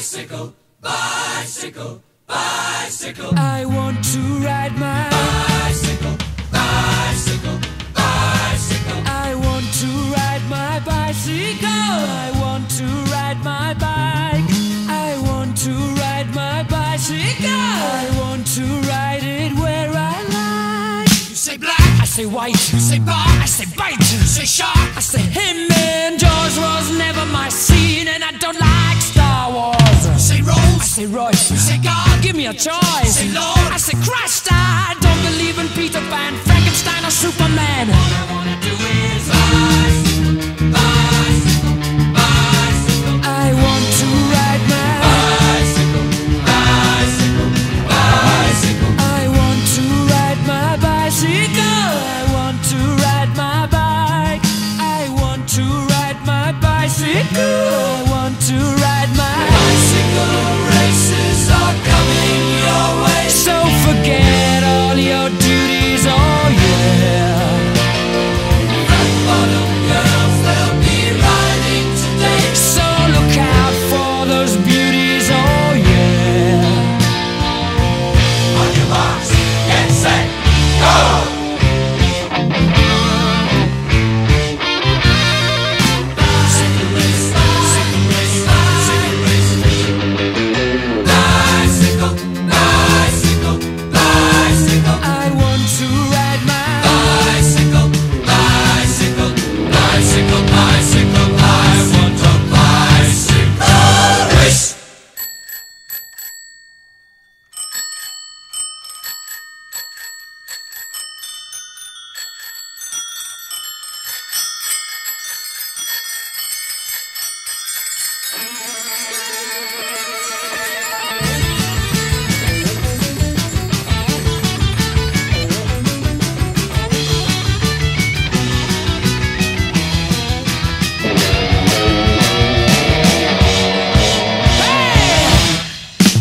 Bicycle, bicycle, bicycle. I want to ride my bicycle, bicycle, bicycle. I want to ride my bicycle. I want to ride my bike. I want to ride my bicycle. I want to ride it where I like. You say black, I say white. you say bar, I say bite. you say shark, I say him and Jaws was never my scene, and I don't like Star Wars. you say I Rose, say Royce. you say God, Give me a choice. say Lord. I say Christ. I don't believe in Peter Pan, Frankenstein, or Superman. All I wanna do is bicycle, bicycle, bicycle. I want to ride my Bicycle, bicycle, bicycle. I want to ride my bicycle. I want to ride my bike. I want to ride my bicycle. I want to ride my Bicycle races are coming your way. So forget all your duties, oh yeah. Fat bottom girls, they'll be riding today. So look out for those beauties, oh yeah. On your marks, get set, go! Bicycle race, bicycle race, bicycle race. Bicycle, bicycle, bicycle. I want to ride my Bicycle, bicycle, bicycle, bicycle. I want a bicycle race.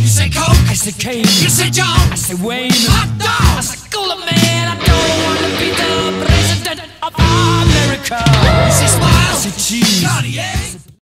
You say Coke, I say Kane, you say John, I say Wayne, hot dog.